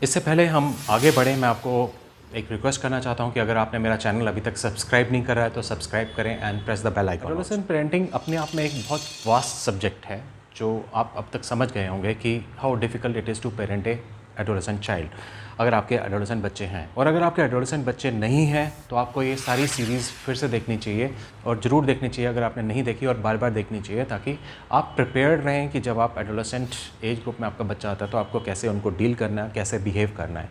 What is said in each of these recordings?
इससे पहले हम आगे बढ़ें, मैं आपको एक रिक्वेस्ट करना चाहता हूं कि अगर आपने मेरा चैनल अभी तक सब्सक्राइब नहीं करा है तो सब्सक्राइब करें and press the bell icon. Adolescent parenting अपने आप में एक बहुत वास्ट सब्जेक्ट है जो आप अब तक समझ गए होंगे कि how difficult it is to parent a adolescent child, अगर आपके एडोलेसेंट बच्चे हैं। और अगर आपके एडोलेसेंट बच्चे नहीं हैं तो आपको ये सारी सीरीज़ फिर से देखनी चाहिए, और ज़रूर देखनी चाहिए अगर आपने नहीं देखी, और बार बार देखनी चाहिए, ताकि आप प्रिपेयर्ड रहें कि जब आप एडोलेसेंट एज ग्रुप में आपका बच्चा आता है तो आपको कैसे उनको डील करना है, कैसे बिहेव करना है।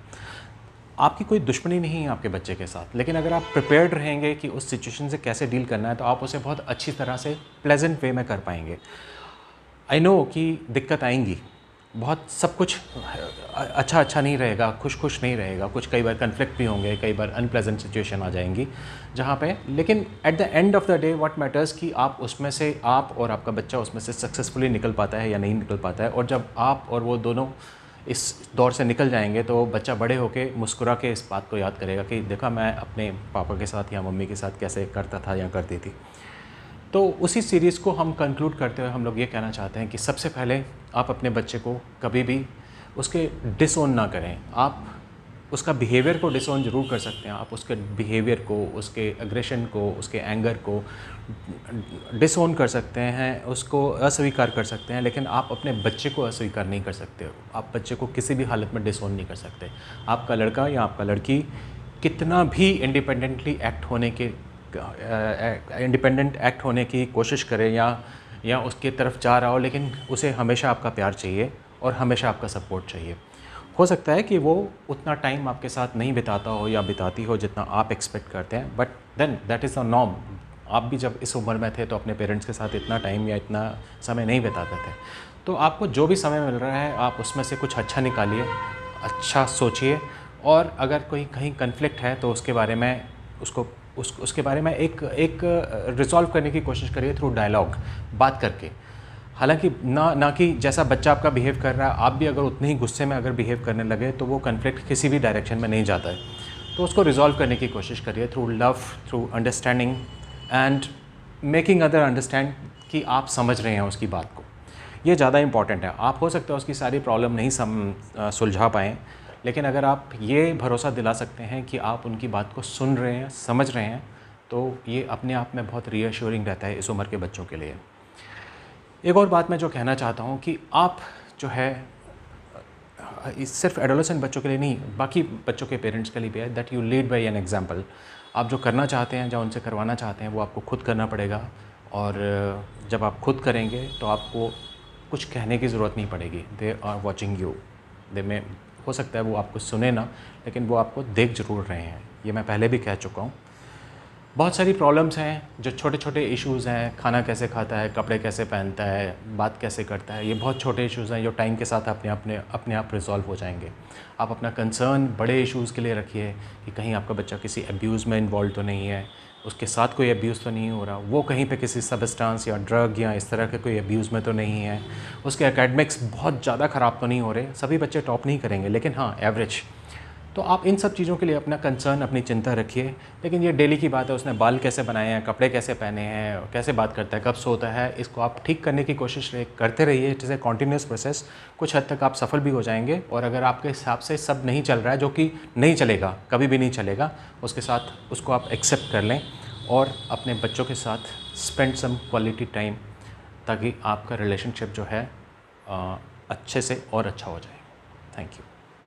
आपकी कोई दुश्मनी नहीं है आपके बच्चे के साथ, लेकिन अगर आप प्रिपेयर्ड रहेंगे कि उस सिचुएशन से कैसे डील करना है तो आप उसे बहुत अच्छी तरह से प्लेजेंट वे में कर पाएंगे। आई नो कि दिक्कत आएंगी, बहुत सब कुछ अच्छा नहीं रहेगा, खुश नहीं रहेगा, कुछ कई बार कन्फ्लिक्ट भी होंगे, कई बार अनप्लेजेंट सिचुएशन आ जाएंगी जहाँ पे, लेकिन at the end of the day what matters कि आप उसमें से, आप और आपका बच्चा उसमें से सक्सेसफुली निकल पाता है या नहीं निकल पाता है। और जब आप और वो दोनों इस दौर से निकल जाएंगे तो बच्चा बड़े होके मुस्कुरा के इस बात को याद करेगा कि देखा मैं अपने पापा के साथ या मम्मी के साथ कैसे करता था या करती थी। तो उसी सीरीज़ को हम कंक्लूड करते हुए हम लोग ये कहना चाहते हैं कि सबसे पहले आप अपने बच्चे को कभी भी उसके डिसओन ना करें। आप उसका बिहेवियर को डिसओन ज़रूर कर सकते हैं, आप उसके बिहेवियर को, उसके एग्रेशन को, उसके एंगर को डिसओन कर सकते हैं, उसको अस्वीकार कर सकते हैं, लेकिन आप अपने बच्चे को अस्वीकार नहीं कर सकते। आप बच्चे को किसी भी हालत में डिसओन नहीं कर सकते। आपका लड़का या आपका लड़की कितना भी इंडिपेंडेंट एक्ट होने की कोशिश करे या उसकी तरफ जा रहा हो, लेकिन उसे हमेशा आपका प्यार चाहिए और हमेशा आपका सपोर्ट चाहिए। हो सकता है कि वो उतना टाइम आपके साथ नहीं बिताता हो या बिताती हो जितना आप एक्सपेक्ट करते हैं, but then that is the norm. आप भी जब इस उम्र में थे तो अपने पेरेंट्स के साथ इतना टाइम या इतना समय नहीं बिताते थे। तो आपको जो भी समय मिल रहा है आप उसमें से कुछ अच्छा निकालिए, अच्छा सोचिए, और अगर कोई कहीं कन्फ्लिक्ट है तो उसके बारे में उसके बारे में एक रिज़ॉल्व करने की कोशिश करिए थ्रू डायलॉग, बात करके। हालांकि ना कि जैसा बच्चा आपका बिहेव कर रहा है आप भी अगर उतने ही गुस्से में अगर बिहेव करने लगे तो वो कन्फ्लिक्ट किसी भी डायरेक्शन में नहीं जाता है। तो उसको रिज़ॉल्व करने की कोशिश करिए through love, through understanding and making other understand कि आप समझ रहे हैं उसकी बात को। ये ज़्यादा इंपॉर्टेंट है। आप हो सकता है उसकी सारी प्रॉब्लम नहीं सुलझा पाएँ, लेकिन अगर आप ये भरोसा दिला सकते हैं कि आप उनकी बात को सुन रहे हैं, समझ रहे हैं, तो ये अपने आप में बहुत रीअश्योरिंग रहता है इस उम्र के बच्चों के लिए। एक और बात मैं जो कहना चाहता हूँ कि आप जो है, इस सिर्फ एडोलेसेंट बच्चों के लिए नहीं, बाकी बच्चों के पेरेंट्स के लिए भी है, that you lead by an example. आप जो करना चाहते हैं, जो उनसे करवाना चाहते हैं, वो आपको खुद करना पड़ेगा। और जब आप खुद करेंगे तो आपको कुछ कहने की ज़रूरत नहीं पड़ेगी। They are watching you. दे में हो सकता है वो आपको सुने ना, लेकिन वो आपको देख ज़रूर रहे हैं। ये मैं पहले भी कह चुका हूँ। बहुत सारी प्रॉब्लम्स हैं, जो छोटे छोटे इश्यूज़ हैं, खाना कैसे खाता है, कपड़े कैसे पहनता है, बात कैसे करता है, ये बहुत छोटे इश्यूज़ हैं जो टाइम के साथ अपने आप रिजॉल्व हो जाएंगे। आप अपना कंसर्न बड़े इश्यूज़ के लिए रखिए कि कहीं आपका बच्चा किसी अब्यूज़ में इन्वॉल्व तो नहीं है, उसके साथ कोई अब्यूज़ तो नहीं हो रहा, वो कहीं पे किसी सब्सटेंस या ड्रग या इस तरह के कोई अब्यूज़ में तो नहीं है, उसके एकेडमिक्स बहुत ज़्यादा ख़राब तो नहीं हो रहे। सभी बच्चे टॉप नहीं करेंगे, लेकिन हाँ एवरेज। तो आप इन सब चीज़ों के लिए अपना कंसर्न, अपनी चिंता रखिए। लेकिन ये डेली की बात है, उसने बाल कैसे बनाए हैं, कपड़े कैसे पहने हैं, कैसे बात करता है, कब सोता है, इसको आप ठीक करने की कोशिश करते रहिए। It is a continuous process. कुछ हद तक आप सफल भी हो जाएंगे, और अगर आपके हिसाब से सब नहीं चल रहा है, जो कि नहीं चलेगा, कभी भी नहीं चलेगा, उसके साथ उसको आप एक्सेप्ट कर लें और अपने बच्चों के साथ स्पेंड सम क्वालिटी टाइम, ताकि आपका रिलेशनशिप जो है अच्छे से और अच्छा हो जाए। Thank you.